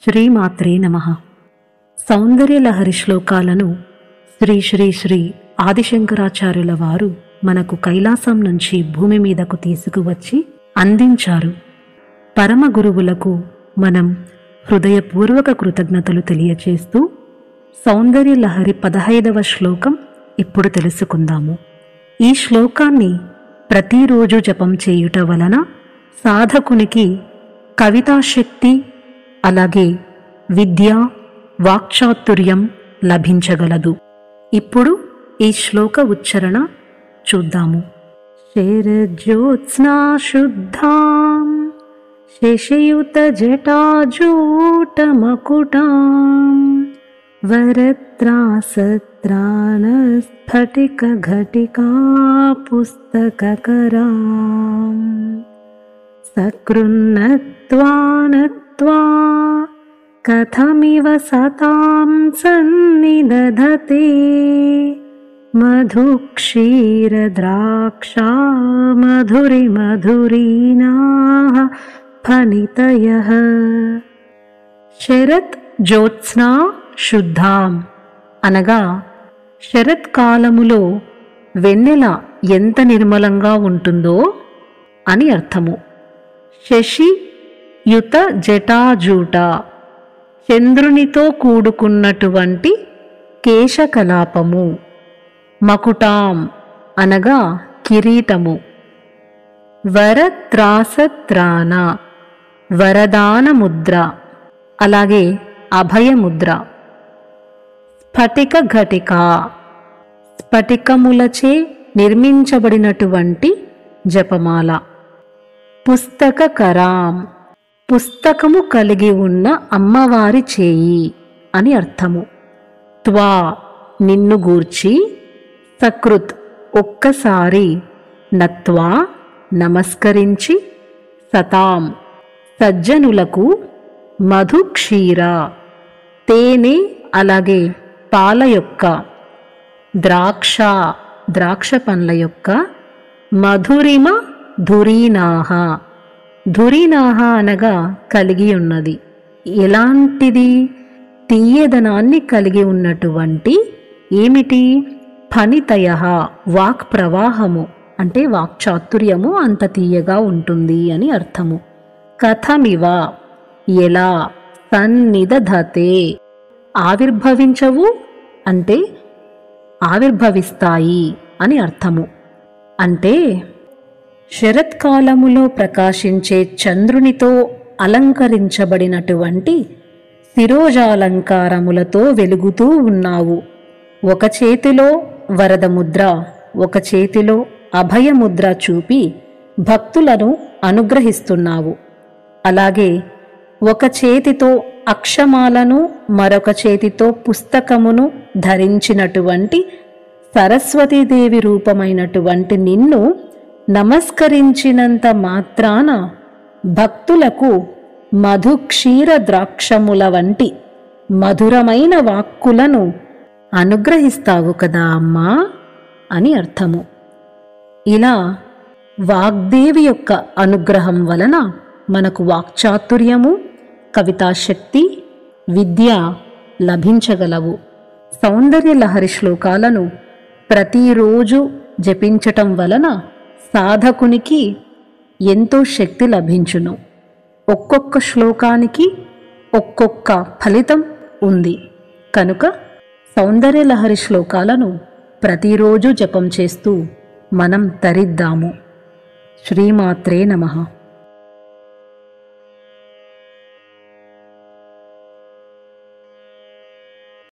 శ్రీమాత్రే నమః. సౌందర్యలహరి శ్లోకాలను శ్రీ శ్రీ శ్రీ ఆదిశంకరాచార్యుల వారు మనకు కైలాసం నుంచి భూమి మీదకు తీసుకువచ్చి అందించారు. పరమ గురువులకు మనం హృదయపూర్వక కృతజ్ఞతలు తెలియచేస్తూ సౌందర్యలహరి 15వ శ్లోకం ఇప్పుడు తెలుసుకుందాము. ఈ శ్లోకాన్ని ప్రతిరోజు జపం చేయుట వలన సాధకునికి కవితాశక్తి, అలాగే విద్య, వాక్చాతుర్యం లభించగలదు. ఇప్పుడు ఈ శ్లోక ఉచ్చారణ చూద్దాము. శరజ్యోత్స్నా శుద్ధాం శశియుత జటాజూట మకుటాం వరత్రాసత్రాన స్ఫటిక ఘటికా పుస్తకకరాం సకృన్నత్వా నత్వా కథమివ సతాం సన్నిదధతే మధుక్షీరద్రాక్షా మధురి మధురీనాః ఫణితయః. శరత్ జ్యోత్స్నా శుద్ధాం అనగా శరత్కాలములో వెన్నెల ఎంత నిర్మలంగా ఉంటుందో అని అర్థము. శశి యుత జటాజూట చంద్రునితో కూడుకున్నటువంటి కేశకలాపము. మకుటాం అనగా కిరీటము. వరత్రాసత్రాన వరదాన ముద్ర, అలాగే అభయముద్ర. స్ఫటిక ఘటిక స్ఫటికములచే నిర్మించబడినటువంటి జపమాల. పుస్తకకరాం పుస్తకము కలిగి ఉన్న అమ్మవారి చేయి అని అర్థము. త్వా నిన్ను గూర్చి, సకృత్ ఒక్కసారి, నత్వా నమస్కరించి, సతాం సజ్జనులకు, మధుక్షీర తేనె అలాగే పాల యొక్క, ద్రాక్ష ద్రాక్ష పండ్ల యొక్క, మధురిమ ధురీనాహ ధురీనాహ అనగా కలిగి ఉన్నది. ఎలాంటిది? తీయదనాన్ని కలిగి ఉన్నటువంటి ఏమిటి? ఫణితయః వాక్ ప్రవాహము అంటే వాక్చాతుర్యము అంత తీయగా ఉంటుంది అని అర్థము. కథమివ ఎలా, సన్నిదధతే ఆవిర్భవించవు అంటే ఆవిర్భవిస్తాయి అని అర్థము. అంటే శరత్కాలములో ప్రకాశించే చంద్రునితో అలంకరించబడినటువంటి శిరోజాలంకారములతో వెలుగుతూ ఉన్నావు. ఒక చేతిలో వరదముద్ర, ఒక చేతిలో అభయముద్ర చూపి భక్తులను అనుగ్రహిస్తున్నావు. అలాగే ఒక చేతితో అక్షమాలను, మరొక చేతితో పుస్తకమును ధరించినటువంటి సరస్వతీదేవి రూపమైనటువంటి నిన్ను నమస్కరించినంత మాత్రాన భక్తులకు మధుక్షీర ద్రాక్షముల వంటి మధురమైన వాక్కులను అనుగ్రహిస్తావు కదా అమ్మా అని అర్థము. ఇలా వాగ్దేవి యొక్క అనుగ్రహం వలన మనకు వాక్చాతుర్యము, కవితాశక్తి, విద్య లభించగలవు. సౌందర్యలహరి శ్లోకాలను ప్రతిరోజు జపించటం వలన సాధకునికి ఎంతో శక్తి లభించును. ఒక్కొక్క శ్లోకానికి ఒక్కొక్క ఫలితం ఉంది కనుక సౌందర్యలహరి శ్లోకాలను ప్రతిరోజు జపం చేస్తూ మనం తరిద్దాము. శ్రీమాత్రే నమః.